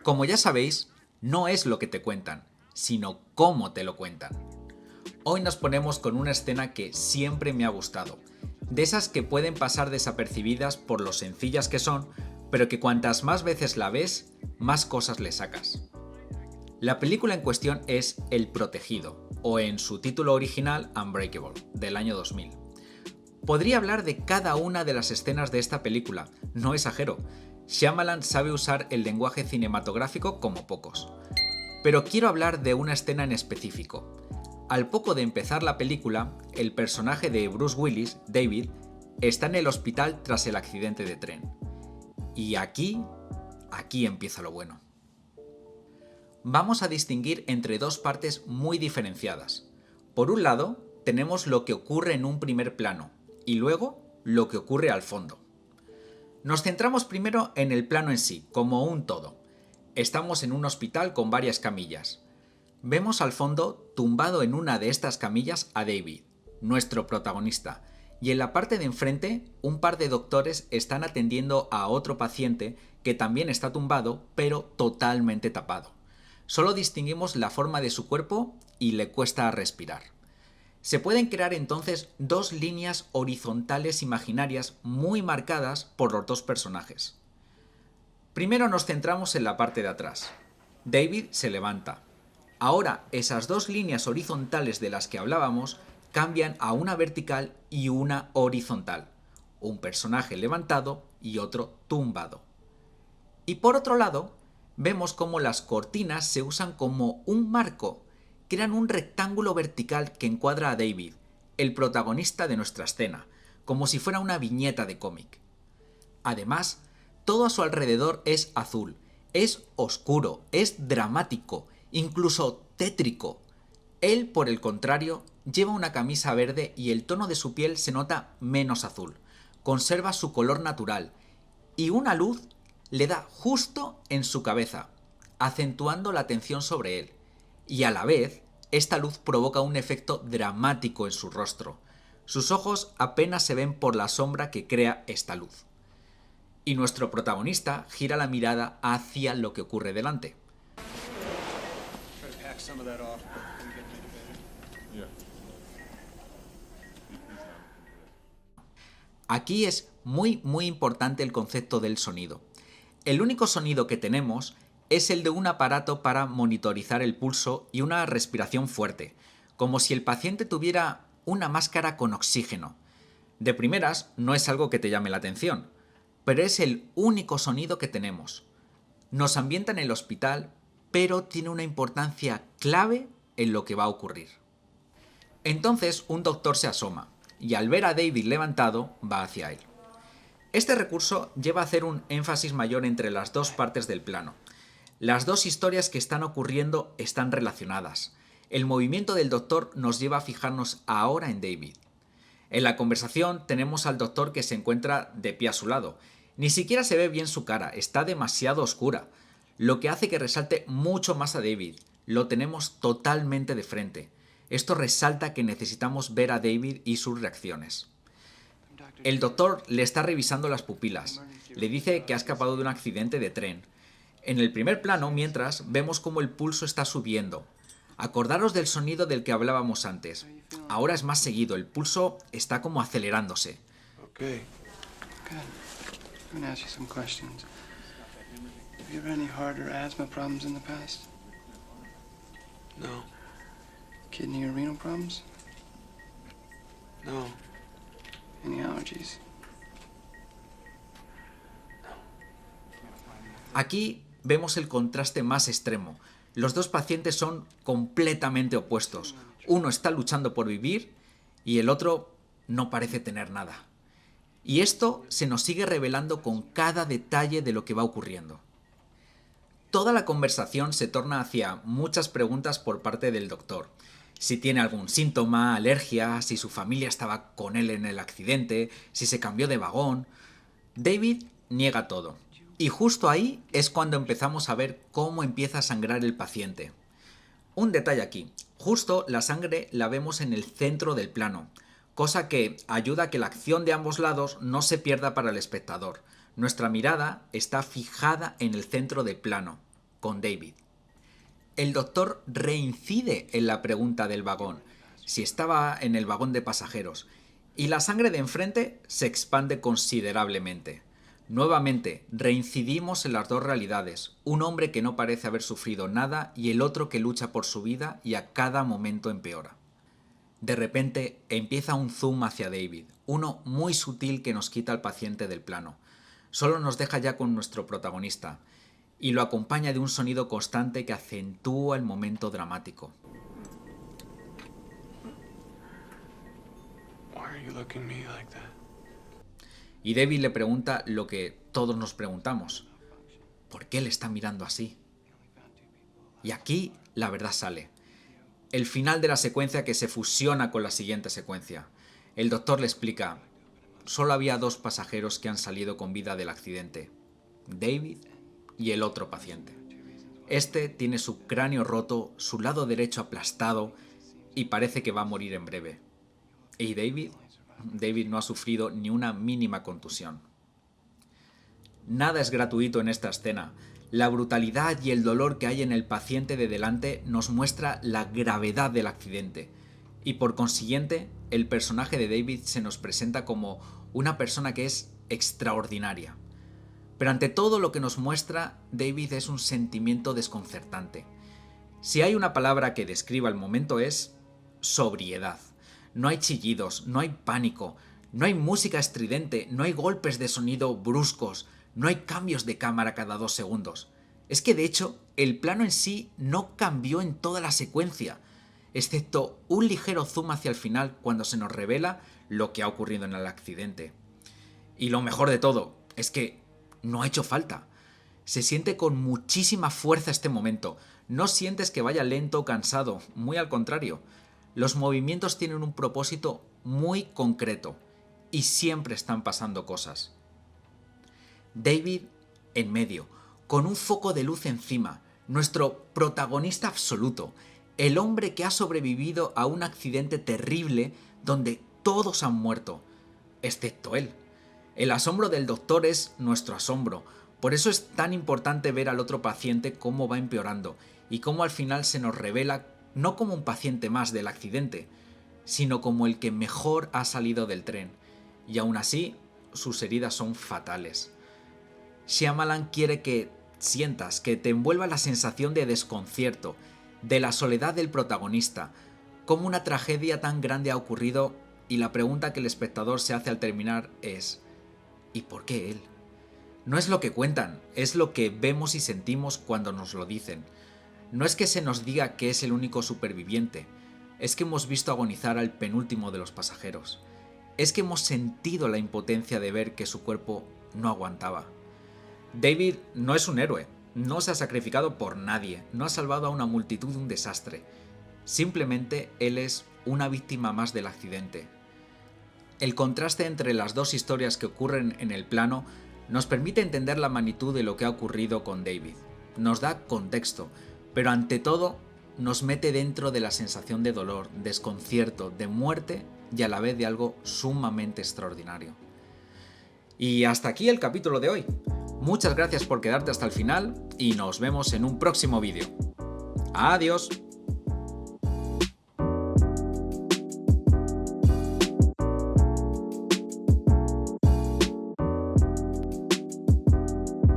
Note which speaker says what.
Speaker 1: Como ya sabéis, no es lo que te cuentan, sino cómo te lo cuentan. Hoy nos ponemos con una escena que siempre me ha gustado, de esas que pueden pasar desapercibidas por lo sencillas que son, pero que cuantas más veces la ves, más cosas le sacas. La película en cuestión es El Protegido, o en su título original Unbreakable, del año 2000. Podría hablar de cada una de las escenas de esta película, no exagero. Shyamalan sabe usar el lenguaje cinematográfico como pocos. Pero quiero hablar de una escena en específico. Al poco de empezar la película, el personaje de Bruce Willis, David, está en el hospital tras el accidente de tren. Y aquí empieza lo bueno. Vamos a distinguir entre dos partes muy diferenciadas. Por un lado, tenemos lo que ocurre en un primer plano, y luego lo que ocurre al fondo. Nos centramos primero en el plano en sí, como un todo. Estamos en un hospital con varias camillas. Vemos al fondo, tumbado en una de estas camillas, a David, nuestro protagonista, y en la parte de enfrente, un par de doctores están atendiendo a otro paciente que también está tumbado, pero totalmente tapado. Solo distinguimos la forma de su cuerpo y le cuesta respirar. Se pueden crear entonces dos líneas horizontales imaginarias muy marcadas por los dos personajes. Primero nos centramos en la parte de atrás. David se levanta. Ahora esas dos líneas horizontales de las que hablábamos cambian a una vertical y una horizontal. Un personaje levantado y otro tumbado. Y por otro lado, vemos cómo las cortinas se usan como un marco, crean un rectángulo vertical que encuadra a David, el protagonista de nuestra escena, como si fuera una viñeta de cómic. Además, todo a su alrededor es azul, es oscuro, es dramático, incluso tétrico. Él, por el contrario, lleva una camisa verde y el tono de su piel se nota menos azul, conserva su color natural, y una luz le da justo en su cabeza, acentuando la atención sobre él, y a la vez, esta luz provoca un efecto dramático en su rostro. Sus ojos apenas se ven por la sombra que crea esta luz. Y nuestro protagonista gira la mirada hacia lo que ocurre delante. Aquí es muy importante el concepto del sonido. El único sonido que tenemos es el de un aparato para monitorizar el pulso y una respiración fuerte, como si el paciente tuviera una máscara con oxígeno. De primeras, no es algo que te llame la atención, pero es el único sonido que tenemos. Nos ambienta en el hospital, pero tiene una importancia clave en lo que va a ocurrir. Entonces un doctor se asoma, y al ver a David levantado, va hacia él. Este recurso lleva a hacer un énfasis mayor entre las dos partes del plano. Las dos historias que están ocurriendo están relacionadas. El movimiento del doctor nos lleva a fijarnos ahora en David. En la conversación tenemos al doctor que se encuentra de pie a su lado. Ni siquiera se ve bien su cara, está demasiado oscura, lo que hace que resalte mucho más a David. Lo tenemos totalmente de frente. Esto resalta que necesitamos ver a David y sus reacciones. El doctor le está revisando las pupilas. Le dice que ha escapado de un accidente de tren. En el primer plano, mientras, vemos cómo el pulso está subiendo. Acordaros del sonido del que hablábamos antes. Ahora es más seguido, el pulso está como acelerándose.
Speaker 2: Okay.
Speaker 3: Good. I'm gonna ask you some questions. Have you ever had any heart or asthma problems in the past?
Speaker 2: No.
Speaker 3: Kidney or renal problems?
Speaker 2: No.
Speaker 3: Any allergies?
Speaker 1: Aquí vemos el contraste más extremo. Los dos pacientes son completamente opuestos. Uno está luchando por vivir y el otro no parece tener nada. Y esto se nos sigue revelando con cada detalle de lo que va ocurriendo. Toda la conversación se torna hacia muchas preguntas por parte del doctor. Si tiene algún síntoma, alergia, si su familia estaba con él en el accidente, si se cambió de vagón. David niega todo. Y justo ahí es cuando empezamos a ver cómo empieza a sangrar el paciente. Un detalle aquí. Justo la sangre la vemos en el centro del plano. cosa que ayuda a que la acción de ambos lados no se pierda para el espectador. Nuestra mirada está fijada en el centro del plano, con David. El doctor reincide en la pregunta del vagón, si estaba en el vagón de pasajeros, y la sangre de enfrente se expande considerablemente. Nuevamente, reincidimos en las dos realidades, un hombre que no parece haber sufrido nada y el otro que lucha por su vida y a cada momento empeora. De repente empieza un zoom hacia David, uno muy sutil que nos quita al paciente del plano. Solo nos deja ya con nuestro protagonista, y lo acompaña de un sonido constante que acentúa el momento dramático.
Speaker 2: Why are you looking at me like that?
Speaker 1: Y David le pregunta lo que todos nos preguntamos. ¿Por qué le está mirando así? Y aquí la verdad sale. El final de la secuencia que se fusiona con la siguiente secuencia. El doctor le explica, solo había 2 pasajeros que han salido con vida del accidente. David y el otro paciente. Este tiene su cráneo roto, su lado derecho aplastado y parece que va a morir en breve. ¿Y David? David no ha sufrido ni una mínima contusión. Nada es gratuito en esta escena. La brutalidad y el dolor que hay en el paciente de delante nos muestra la gravedad del accidente. Y por consiguiente, el personaje de David se nos presenta como una persona que es extraordinaria. Pero ante todo lo que nos muestra, David es un sentimiento desconcertante. Si hay una palabra que describa el momento es sobriedad. No hay chillidos, no hay pánico, no hay música estridente, no hay golpes de sonido bruscos, no hay cambios de cámara cada 2 segundos. Es que de hecho, el plano en sí no cambió en toda la secuencia, excepto un ligero zoom hacia el final cuando se nos revela lo que ha ocurrido en el accidente. Y lo mejor de todo es que no ha hecho falta. Se siente con muchísima fuerza este momento. No sientes que vaya lento o cansado, muy al contrario. Los movimientos tienen un propósito muy concreto y siempre están pasando cosas. David en medio, con un foco de luz encima, nuestro protagonista absoluto, el hombre que ha sobrevivido a un accidente terrible donde todos han muerto, excepto él. El asombro del doctor es nuestro asombro, por eso es tan importante ver al otro paciente cómo va empeorando y cómo al final se nos revela no como un paciente más del accidente, sino como el que mejor ha salido del tren, y aún así sus heridas son fatales. Shyamalan quiere que sientas, que te envuelva la sensación de desconcierto, de la soledad del protagonista, cómo una tragedia tan grande ha ocurrido y la pregunta que el espectador se hace al terminar es ¿y por qué él? No es lo que cuentan, es lo que vemos y sentimos cuando nos lo dicen. No es que se nos diga que es el único superviviente, es que hemos visto agonizar al penúltimo de los pasajeros. Es que hemos sentido la impotencia de ver que su cuerpo no aguantaba. David no es un héroe, no se ha sacrificado por nadie, no ha salvado a una multitud de un desastre. Simplemente él es una víctima más del accidente. El contraste entre las dos historias que ocurren en el plano nos permite entender la magnitud de lo que ha ocurrido con David. Nos da contexto, pero ante todo nos mete dentro de la sensación de dolor, desconcierto, de muerte y a la vez de algo sumamente extraordinario. Y hasta aquí el capítulo de hoy. Muchas gracias por quedarte hasta el final y nos vemos en un próximo vídeo. ¡Adiós!